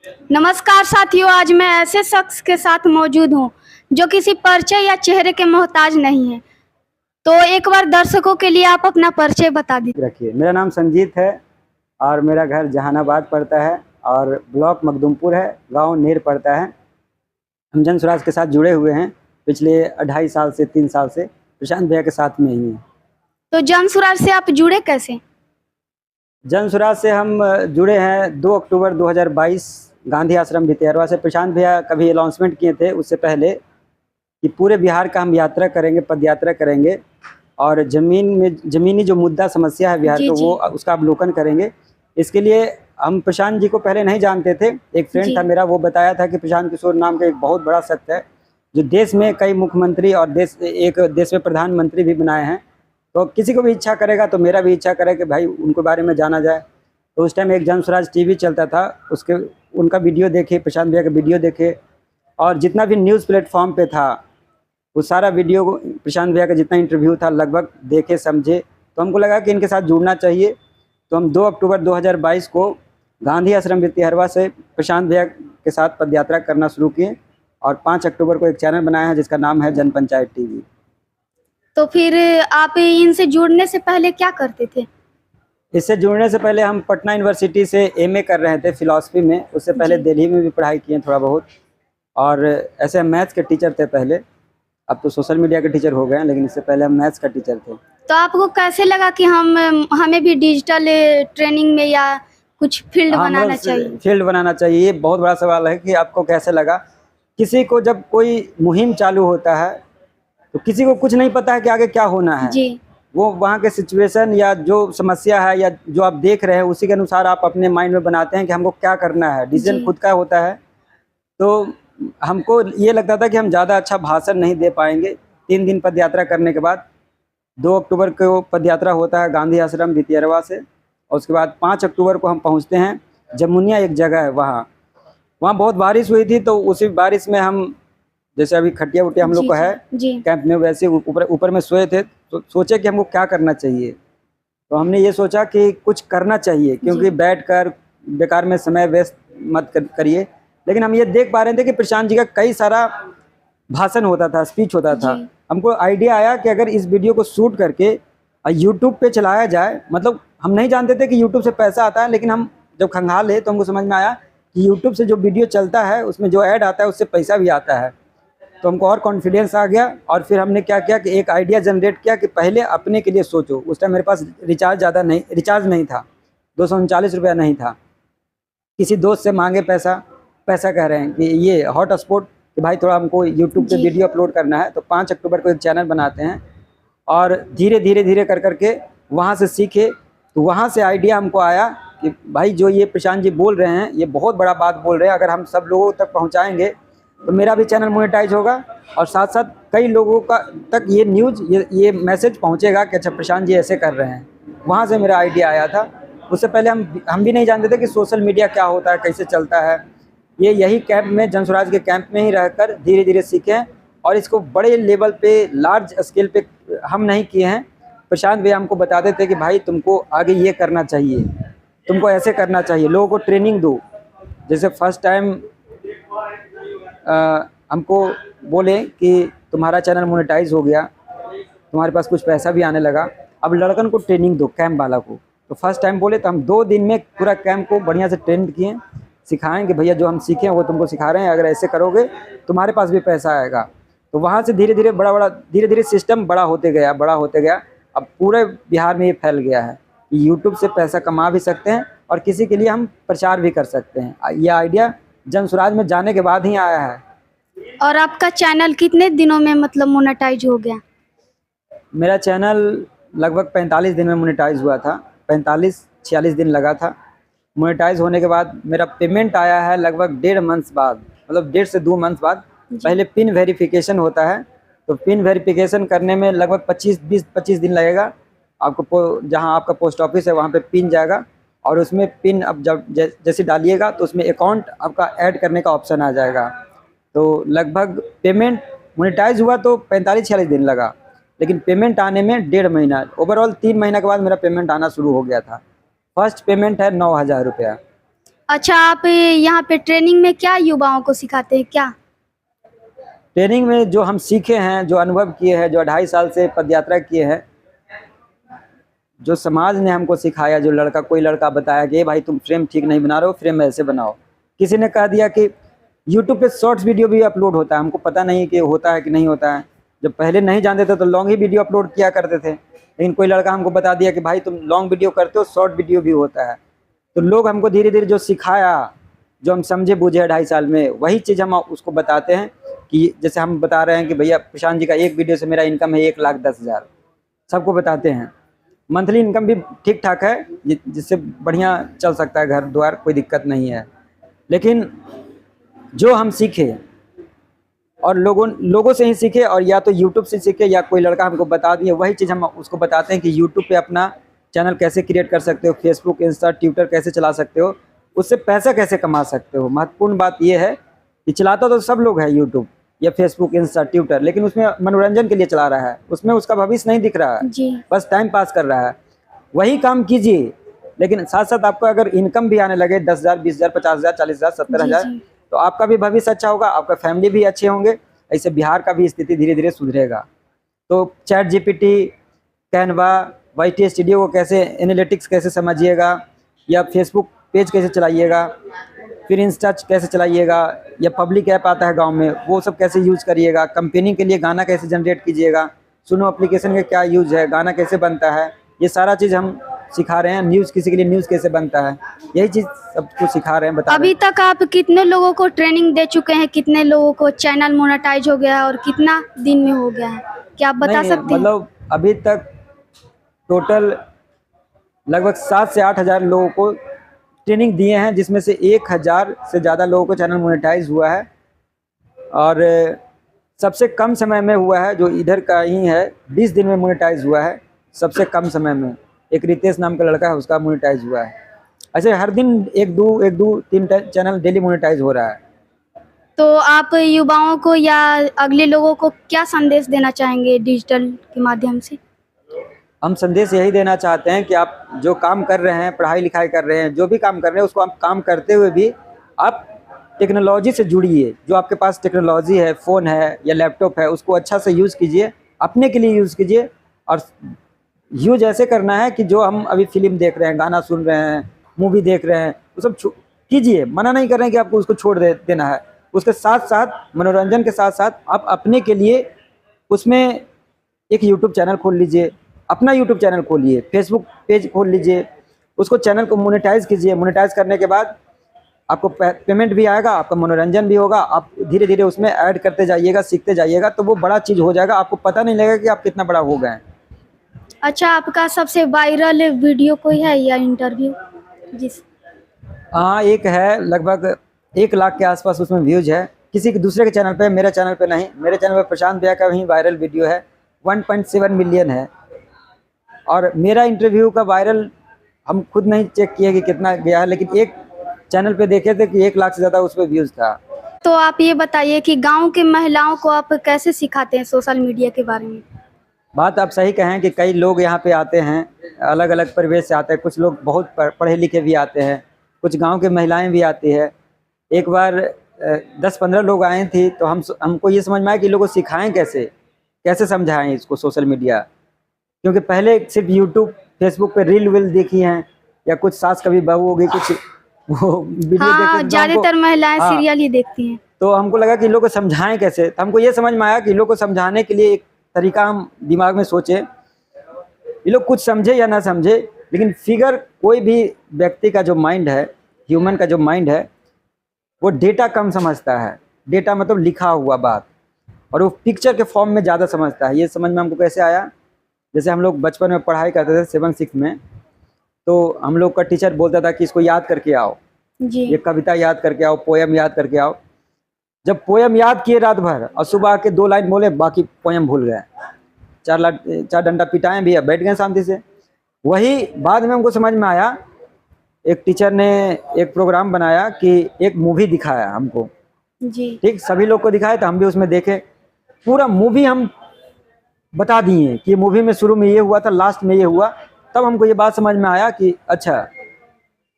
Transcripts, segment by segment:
नमस्कार साथियों, आज मैं ऐसे शख्स के साथ मौजूद हूं जो किसी परिचय या चेहरे के मोहताज नहीं है। तो एक बार दर्शकों के लिए आप अपना परिचय बता दीजिए। रखिए, मेरा नाम संजीत है और मेरा घर जहानाबाद पड़ता है और ब्लॉक मखदूमपुर है, गांव नेर पड़ता है। हम जन स्वराज के साथ जुड़े हुए हैं पिछले 2.5 साल से 3 साल से प्रशांत भैया के साथ में ही हैं। तो जन स्वराज से आप जुड़े कैसे? जन स्वराज से हम जुड़े हैं 2 अक्टूबर 2022 गांधी आश्रम भितिहरवा से। प्रशांत भैया कभी अनाउंसमेंट किए थे उससे पहले कि पूरे बिहार का हम यात्रा करेंगे, पद यात्रा करेंगे और ज़मीनी जो मुद्दा समस्या है बिहार जी, को जी। वो उसका अवलोकन करेंगे। इसके लिए हम प्रशांत जी को पहले नहीं जानते थे। एक फ्रेंड जी। था मेरा, वो बताया था कि प्रशांत किशोर नाम का एक बहुत बड़ा शख्स है जो देश में कई मुख्यमंत्री और देश में प्रधानमंत्री भी बनाए हैं। तो किसी को भी इच्छा करेगा, तो मेरा भी इच्छा करे कि भाई उनके बारे में जाना जाए। तो उस टाइम एक जन स्वराज टीवी चलता था, उसके उनका वीडियो देखे, प्रशांत भैया का वीडियो देखे और जितना भी न्यूज़ प्लेटफॉर्म पे था वो सारा वीडियो प्रशांत भैया का जितना इंटरव्यू था लगभग देखे समझे। तो हमको लगा कि इनके साथ जुड़ना चाहिए। तो हम 2 अक्टूबर 2022 को गांधी आश्रम भितिहरवा से प्रशांत भैया के साथ पदयात्रा करना शुरू किए और 5 अक्टूबर को एक चैनल बनाया है जिसका नाम है जन पंचायत टीवी। तो फिर आप इनसे जुड़ने से पहले क्या करते थे? इससे जुड़ने से पहले हम पटना यूनिवर्सिटी से एमए कर रहे थे फिलॉसफी में। उससे पहले जी। दिल्ली में भी पढ़ाई किए थोड़ा बहुत और ऐसे हम मैथ्स के टीचर थे पहले। अब तो सोशल मीडिया के टीचर हो गए हैं, लेकिन इससे पहले हम मैथ्स का टीचर थे। तो आपको कैसे लगा कि हमें भी डिजिटल ट्रेनिंग में या कुछ फील्ड बनाना चाहिए? फील्ड बनाना चाहिए, ये बहुत बड़ा सवाल है कि आपको कैसे लगा। किसी को जब कोई मुहिम चालू होता है तो किसी को कुछ नहीं पता है कि आगे क्या होना है। जी। वो वहाँ के सिचुएशन या जो समस्या है या जो आप देख रहे हैं उसी के अनुसार आप अपने माइंड में बनाते हैं कि हमको क्या करना है। डिसीजन जी। खुद का होता है। तो हमको ये लगता था कि हम ज़्यादा अच्छा भाषण नहीं दे पाएंगे। 3 दिन पद यात्रा करने के बाद 2 अक्टूबर को पद यात्रा होता है गांधी आश्रम भितिहरवा से और उसके बाद 5 अक्टूबर को हम पहुंचते हैं जमुनिया, एक जगह है वहाँ बहुत बारिश हुई थी। तो उसी बारिश में हम, जैसे अभी खटिया उटिया हम लोग को है जी। कैंप में, वैसे ऊपर में सोए थे। तो सोचे कि हमको क्या करना चाहिए। तो हमने ये सोचा कि कुछ करना चाहिए, क्योंकि बैठकर बेकार में समय वेस्ट मत करिए। लेकिन हम ये देख पा रहे थे कि प्रशांत जी का कई सारा भाषण होता था, स्पीच होता था। हमको आइडिया आया कि अगर इस वीडियो को शूट करके यूट्यूब पे चलाया जाए, मतलब हम नहीं जानते थे कि यूट्यूब से पैसा आता है, लेकिन हम जब खंगाले तो हमको समझ में आया कि यूट्यूब से जो वीडियो चलता है उसमें जो ऐड आता है उससे पैसा भी आता है। तो हमको और कॉन्फिडेंस आ गया और फिर हमने क्या किया कि एक आइडिया जनरेट किया कि पहले अपने के लिए सोचो। उस टाइम मेरे पास रिचार्ज नहीं था, 239 रुपया नहीं था। किसी दोस्त से मांगे पैसा कह रहे हैं कि ये हॉट स्पॉट कि भाई थोड़ा हमको यूट्यूब पे वीडियो अपलोड करना है। तो 5 अक्टूबर को एक चैनल बनाते हैं और धीरे कर करके वहाँ से सीखे। तो वहाँ से आइडिया हमको आया कि भाई जो ये प्रशांत जी बोल रहे हैं ये बहुत बड़ा बात बोल रहे हैं, अगर हम सब लोगों तक पहुँचाएँगे तो मेरा भी चैनल मोनेटाइज होगा और साथ साथ कई लोगों का तक ये न्यूज़ ये मैसेज पहुँचेगा कि अच्छा प्रशांत जी ऐसे कर रहे हैं। वहाँ से मेरा आइडिया आया था। उससे पहले हम भी नहीं जानते थे कि सोशल मीडिया क्या होता है, कैसे चलता है। यही कैंप में, जन स्वराज के कैंप में ही रहकर धीरे सीखे और इसको बड़े लेवल पे, लार्ज स्केल पे हम नहीं किए हैं। प्रशांत भैया हमको बताते थे कि भाई तुमको आगे ये करना चाहिए, तुमको ऐसे करना चाहिए, लोगों को ट्रेनिंग दो। जैसे फर्स्ट टाइम हमको बोले कि तुम्हारा चैनल मोनेटाइज हो गया, तुम्हारे पास कुछ पैसा भी आने लगा, अब लड़कन को ट्रेनिंग दो, कैंप वाला को। तो फर्स्ट टाइम बोले तो हम 2 दिन में पूरा कैंप को बढ़िया से ट्रेन किए, सिखाएं कि भैया जो हम सीखे हैं वो तुमको सिखा रहे हैं, अगर ऐसे करोगे तुम्हारे पास भी पैसा आएगा। तो वहाँ से धीरे धीरे सिस्टम बड़ा होते गया। अब पूरे बिहार में ये फैल गया है कि यूट्यूब से पैसा कमा भी सकते हैं और किसी के लिए हम प्रचार भी कर सकते हैं। ये आइडिया जन स्वराज में जाने के बाद ही आया है। और आपका चैनल कितने दिनों में मतलब मोनेटाइज हो गया? मेरा चैनल लगभग 45 दिन में मोनेटाइज हुआ था। 45-46 दिन लगा था। मोनेटाइज होने के बाद मेरा पेमेंट आया है लगभग 1.5 मंथ्स बाद, मतलब 1.5 से 2 मंथ्स बाद। पहले पिन वेरिफिकेशन होता है, तो पिन वेरिफिकेशन करने में लगभग 20-25 दिन लगेगा। आपको जहां आपका पोस्ट ऑफिस है वहां पे पिन जाएगा और उसमें पिन अब जब जैसे डालिएगा तो उसमें अकाउंट आपका ऐड करने का ऑप्शन आ जाएगा। तो लगभग पेमेंट मोनेटाइज हुआ तो 45-46 दिन लगा, लेकिन पेमेंट आने में 1.5 महीना, ओवरऑल 3 महीना के बाद मेरा पेमेंट आना शुरू हो गया था। फर्स्ट पेमेंट है 9,000 रुपया। अच्छा, आप यहाँ पे ट्रेनिंग में क्या युवाओं को सिखाते हैं क्या? ट्रेनिंग में जो हम सीखे हैं, जो अनुभव किए हैं, जो 2.5 साल से पदयात्रा किए हैं, जो समाज ने हमको सिखाया, जो लड़का कोई लड़का बताया कि भाई तुम फ्रेम ठीक नहीं बना रहे हो, फ्रेम ऐसे बनाओ। किसी ने कह दिया कि यूट्यूब पे शॉर्ट्स वीडियो भी अपलोड होता है, हमको पता नहीं कि होता है कि नहीं होता है। जब पहले नहीं जानते थे तो लॉन्ग ही वीडियो अपलोड किया करते थे, लेकिन कोई लड़का हमको बता दिया कि भाई तुम लॉन्ग वीडियो करते हो, शॉर्ट वीडियो भी होता है। तो लोग हमको धीरे धीरे जो सिखाया, जो हम समझे बूझे 2.5 साल में, वही चीज़ हम उसको बताते हैं। कि जैसे हम बता रहे हैं कि भैया प्रशांत जी का एक वीडियो से मेरा इनकम है 1,10,000, सबको बताते हैं। मंथली इनकम भी ठीक ठाक है, जिससे बढ़िया चल सकता है घर द्वार, कोई दिक्कत नहीं है। लेकिन जो हम सीखे और लोगों से ही सीखे, और या तो यूट्यूब से सीखे या कोई लड़का हमको बता दिए, वही चीज़ हम उसको बताते हैं कि यूट्यूब पे अपना चैनल कैसे क्रिएट कर सकते हो, फेसबुक, इंस्टा, ट्विटर कैसे चला सकते हो, उससे पैसा कैसे कमा सकते हो। महत्वपूर्ण बात यह है कि चलाता तो सब लोग है यूट्यूब या फेसबुक, इंस्टा, ट्विटर, लेकिन उसमें मनोरंजन के लिए चला रहा है, उसमें उसका भविष्य नहीं दिख रहा है, जी। बस टाइम पास कर रहा है। वही काम कीजिए, लेकिन साथ साथ आपको अगर इनकम भी आने लगे 10,000, 20,000, 50,000, 40,000, 70,000, जी। तो आपका भी भविष्य अच्छा होगा, आपका फैमिली भी अच्छे होंगे। ऐसे बिहार का भी स्थिति धीरे धीरे सुधरेगा। तो chat GPT, Canva, YT studio को कैसे, एनालिटिक्स कैसे समझिएगा, या फेसबुक पेज कैसे चलाइएगा, फिर इंस्टा कैसे चलाइएगा, या पब्लिक ऐप आता है गांव में, वो सब कैसे यूज़ करिएगा, कंपेनी के लिए गाना कैसे जनरेट कीजिएगा, सुनो एप्लीकेशन का क्या यूज़ है, गाना कैसे बनता है, ये सारा चीज़ हम सिखा रहे हैं। न्यूज़, किसी के लिए न्यूज़ कैसे बनता है, यही चीज़ सबको सिखा रहे हैं, बता रहे अभी तक आप कितने लोगों को ट्रेनिंग दे चुके हैं? कितने लोगों को चैनल मोनेटाइज हो गया है और कितना दिन में हो गया है? क्या आप हैं। बता नहीं, सकते हैं? मतलब अभी तक टोटल लगभग 7 से 8 हज़ार लोगों को ट्रेनिंग दिए हैं, जिसमें से 1,000 से ज़्यादा लोगों को चैनल मोनेटाइज हुआ है। और सबसे कम समय में हुआ है जो इधर का ही है, 20 दिन में मोनेटाइज हुआ है, सबसे कम समय में। एक रितेश नाम का लड़का है, उसका मोनेटाइज हुआ है। ऐसे हर दिन एक दो 3 चैनल डेली मोनेटाइज हो रहा है। तो आप युवाओं को या अगले लोगों को क्या संदेश देना चाहेंगे डिजिटल के माध्यम से? हम संदेश यही देना चाहते हैं कि आप जो काम कर रहे हैं, पढ़ाई लिखाई कर रहे हैं, जो भी काम कर रहे हैं, उसको आप काम करते हुए भी आप टेक्नोलॉजी से जुड़िए। जो आपके पास टेक्नोलॉजी है, फ़ोन है या लैपटॉप है, उसको अच्छा से यूज़ कीजिए, अपने के लिए यूज़ कीजिए। और यूज ऐसे करना है कि जो हम अभी फिल्म देख रहे हैं, गाना सुन रहे हैं, मूवी देख रहे हैं, वो सब कीजिए। मना नहीं कर रहे हैं कि आपको उसको छोड़ देना है। उसके साथ साथ, मनोरंजन के साथ साथ, आप अपने के लिए उसमें एक यूट्यूब चैनल खोल लीजिए, अपना यूट्यूब चैनल खोलिए, फेसबुक पेज खोल लीजिए, उसको चैनल को मोनेटाइज कीजिए। मोनेटाइज करने के बाद आपको पेमेंट भी आएगा, आपका मनोरंजन भी होगा। आप धीरे धीरे उसमें ऐड करते जाइएगा, सीखते जाइएगा, तो वो बड़ा चीज़ हो जाएगा, आपको पता नहीं लगेगा कि आप कितना बड़ा हो गए हैं। अच्छा, आपका सबसे वायरल वीडियो कोई है या इंटरव्यू? जिस हाँ, एक है, लगभग 1 लाख के आसपास उसमें व्यूज है। किसी के दूसरे के चैनल पे, मेरे चैनल पे नहीं। मेरे चैनल पे प्रशांत भैया का ही वायरल वीडियो है, 1.7 मिलियन है। और मेरा इंटरव्यू का वायरल हम खुद नहीं चेक किए कि कितना गया है, लेकिन एक चैनल पे देखे थे कि 1 लाख से ज़्यादा उस पर व्यूज़ था। तो आप ये बताइए कि गांव के महिलाओं को आप कैसे सिखाते हैं सोशल मीडिया के बारे में? बात आप सही कहें कि कई लोग यहाँ पे आते हैं, अलग अलग परिवेश से आते हैं। कुछ लोग बहुत पढ़े लिखे भी आते हैं, कुछ गांव के महिलाएं भी आती है। एक बार 10-15 लोग आए थे, तो हमको ये समझ में आया कि लोगों को सिखाएं कैसे समझाएं इसको सोशल मीडिया। क्योंकि पहले सिर्फ यूट्यूब, फेसबुक पे रील वील देखी हैं, या कुछ सास कभी बहू हो गई, कुछ वो वीडियो हाँ, देखे तो ज्यादातर महिलाएं हाँ, सीरियल ही देखती हैं। तो हमको लगा कि लोग को समझाएं कैसे। तो हमको ये समझ में आया कि लोग को समझाने के लिए एक तरीका हम दिमाग में सोचे। ये लोग कुछ समझे या ना समझे, लेकिन फिगर, कोई भी व्यक्ति का जो माइंड है, ह्यूमन का जो माइंड है, वो डेटा कम समझता है। डेटा मतलब लिखा हुआ बात, और वो पिक्चर के फॉर्म में ज़्यादा समझता है। ये समझ में हमको कैसे आया, जैसे हम लोग बचपन में पढ़ाई करते थे 7-6 में, तो हम लोग का टीचर बोलता था कि इसको याद करके आओ, जी। ये कविता याद करके आओ, पोएम याद करके आओ। जब पोएम याद किए रात भर और सुबह के 2 लाइन बोले, बाकी पोएम भूल गए। 4 डंडा पिटाएं भी, बैठ गए शांति से। वही बाद में हमको समझ में आया, एक टीचर ने एक प्रोग्राम बनाया कि एक मूवी दिखाया हमको, जी। ठीक, सभी लोग को दिखाया, तो हम भी उसमें देखे। पूरा मूवी हम बता दिए कि मूवी में शुरू में ये हुआ था, लास्ट में ये हुआ। तब हमको ये बात समझ में आया कि अच्छा,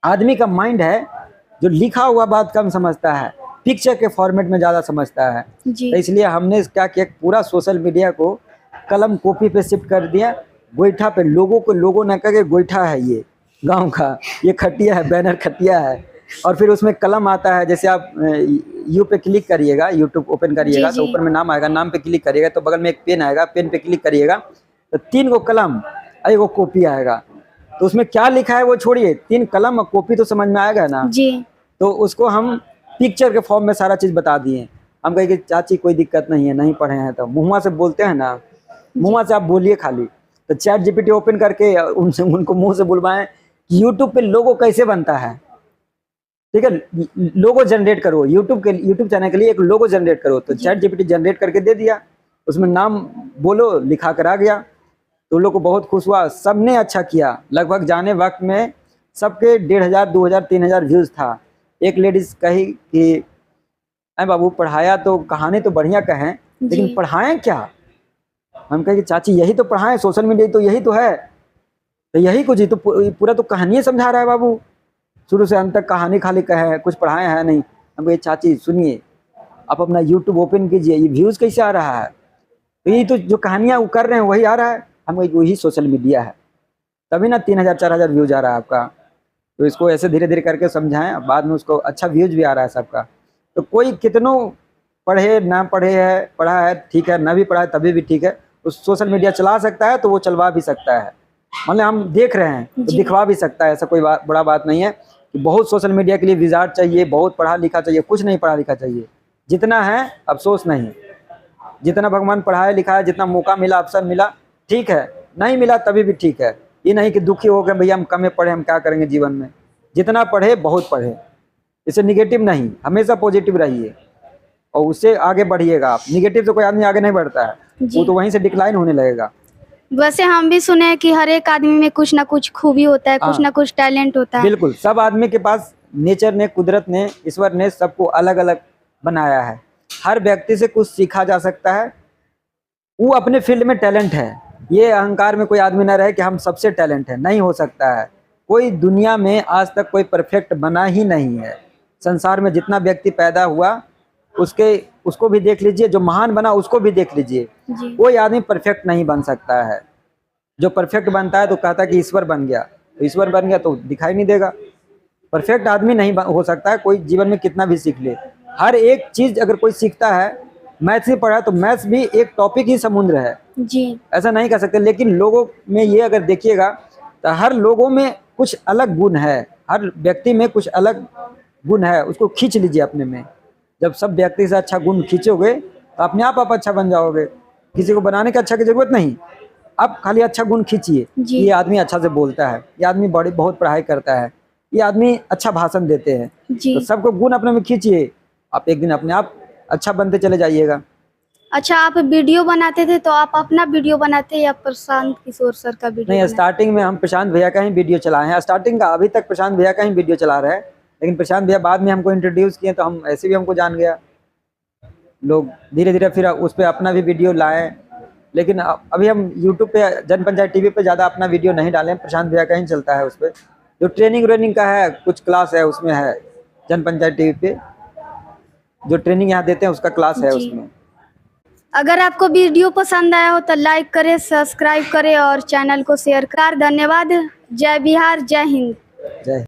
आदमी का माइंड है जो लिखा हुआ बात कम समझता है, पिक्चर के फॉर्मेट में ज़्यादा समझता है। जी तो इसलिए हमने क्या किया, पूरा सोशल मीडिया को कलम कॉपी पे शिफ्ट कर दिया, गोईठा पे। लोगों को लोगों न कह के गोईठा है ये गांव का, ये खटिया है, बैनर खटिया है। और फिर उसमें कलम आता है, जैसे आप यू पे क्लिक करिएगा, यूट्यूब ओपन करिएगा जी, तो जी। ऊपर में नाम आएगा, नाम पे क्लिक करिएगा तो बगल में एक पेन आएगा, पेन पे क्लिक करिएगा तो 3 गो कलम और 1 गो कॉपी आएगा। तो उसमें क्या लिखा है वो छोड़िए, 3 कलम और कॉपी तो समझ में आएगा ना। जी तो उसको हम पिक्चर के फॉर्म में सारा चीज़ बता दिए। हम कहे कि चाची कोई दिक्कत नहीं है, नहीं पढ़े हैं तो मुँह से बोलते हैं ना, मुँह से आप बोलिए खाली। तो चैट जीपीटी ओपन करके उनसे उनको मुंह से बुलवाएं कि यूट्यूब पे लोगो कैसे बनता है, ठीक है। लोगो जनरेट करो, यूट्यूब चैनल के लिए एक लोगो जनरेट करो। तो चैट जीपीटी जनरेट करके दे दिया, उसमें नाम बोलो, लिखा कर आ गया। तो लोग को बहुत खुश हुआ, सबने अच्छा किया। लगभग जाने वक्त में सबके 1500, 2000, 3000 व्यूज़ था। एक लेडीज कही कि अरे बाबू पढ़ाया तो, कहानी तो बढ़िया कहें लेकिन जी। पढ़ाएं क्या। हम कहे कि चाची यही तो पढ़ाएं, सोशल मीडिया तो यही तो है। तो यही कुछ ही तो, पूरा तो कहानी समझा रहा है बाबू, शुरू से अंत तक कहानी खाली कहे, कुछ पढ़ाए है नहीं। हम कहे चाची सुनिए, आप अपना यूट्यूब ओपन कीजिए, ये व्यूज़ कैसे आ रहा है, तो ये तो जो कहानियाँ वो कर रहे हैं वही आ रहा है। हम कहे वही सोशल मीडिया है, तभी ना 3000, 4000 व्यूज़ आ रहा है आपका। तो इसको ऐसे धीरे धीरे करके समझाएं, बाद में उसको अच्छा व्यूज़ भी आ रहा है सबका। तो कोई कितनों पढ़े ना पढ़े है, पढ़ा है ठीक है, ना भी पढ़ा है तभी भी ठीक है, उस सोशल मीडिया चला सकता है तो वो चलवा भी सकता है। मतलब हम देख रहे हैं तो जी। दिखवा भी सकता है, ऐसा कोई बड़ा बात नहीं है कि बहुत सोशल मीडिया के लिए विज़ार्ड चाहिए, बहुत पढ़ा लिखा चाहिए। कुछ नहीं पढ़ा लिखा चाहिए, जितना है अफसोस नहीं। जितना भगवान पढ़ाया लिखा है, जितना मौका मिला, अवसर मिला, ठीक है, नहीं मिला तभी भी ठीक है। ये नहीं कि दुखी हो गए भैया हम कम पढ़े, हम क्या करेंगे जीवन में। जितना पढ़े बहुत पढ़े, इसे निगेटिव नहीं, हमेशा पॉजिटिव रहिए और उससे आगे बढ़िएगा आप। निगेटिव से कोई आदमी आगे नहीं बढ़ता है, जी। वो तो वहीं से डिक्लाइन होने लगेगा। वैसे हम भी सुने हैं कि हर एक आदमी में कुछ ना कुछ खूबी होता है, कुछ हाँ। ना कुछ टैलेंट होता है। बिल्कुल, सब आदमी के पास नेचर ने, कुदरत ने, ईश्वर ने सबको अलग अलग बनाया है। हर व्यक्ति से कुछ सीखा जा सकता है, वो अपने फील्ड में टैलेंट है। ये अहंकार में कोई आदमी ना रहे कि हम सबसे टैलेंट है, नहीं हो सकता है। कोई दुनिया में आज तक कोई परफेक्ट बना ही नहीं है। संसार में जितना व्यक्ति पैदा हुआ उसको भी देख लीजिए, जो महान बना उसको भी देख लीजिए। जी कोई आदमी परफेक्ट नहीं बन सकता है। जो परफेक्ट बनता है तो कहता है कि ईश्वर बन गया, तो ईश्वर बन गया तो दिखाई नहीं देगा। परफेक्ट आदमी नहीं हो सकता है, कोई जीवन में कितना भी सीख ले। हर एक चीज़ अगर कोई सीखता है, मैथ्स ही पढ़ा है तो मैथ्स भी एक टॉपिक ही समुद्र है, जी ऐसा नहीं कह सकते। लेकिन लोगों में ये अगर देखिएगा तो हर लोगों में कुछ अलग गुण है, हर व्यक्ति में कुछ अलग गुण है, उसको खींच लीजिए अपने में। जब सब व्यक्ति से अच्छा गुण खींचोगे तो अपने आप अच्छा बन जाओगे। किसी को बनाने की अच्छा की जरूरत नहीं, आप खाली अच्छा गुण खींचिए। जी। ये आदमी अच्छा से बोलता है, ये आदमी बहुत पढ़ाई करता है, ये आदमी अच्छा भाषण देते हैं, जी। तो सबको गुण अपने में खींचिए, आप एक दिन अपने आप अच्छा बनते चले जाइएगा। अच्छा, आप वीडियो बनाते थे तो आप अपना वीडियो बनाते या प्रशांत किशोर सर का वीडियो नहीं, बनाते? स्टार्टिंग में हम प्रशांत भैया का ही वीडियो चलाए हैं, स्टार्टिंग का अभी तक प्रशांत भैया का ही वीडियो चला रहे हैं। लेकिन प्रशांत भैया बाद में हमको इंट्रोड्यूस किए तो हम ऐसे भी हमको जान गया, लोग धीरे धीरे फिर उस पर अपना भी वीडियो लाए। लेकिन अभी हम यूट्यूब पे, जन पंचायत टीवी पे ज़्यादा अपना वीडियो नहीं डालें, प्रशांत भैया का ही चलता है। उस पर जो ट्रेनिंग का है, कुछ क्लास है उसमें है, जन पंचायत टीवी पे जो ट्रेनिंग यहाँ देते हैं उसका क्लास है जी। उसमें। अगर आपको वीडियो पसंद आया हो तो लाइक करें, सब्सक्राइब करें और चैनल को शेयर करें। धन्यवाद। जय बिहार, जय हिंद। जय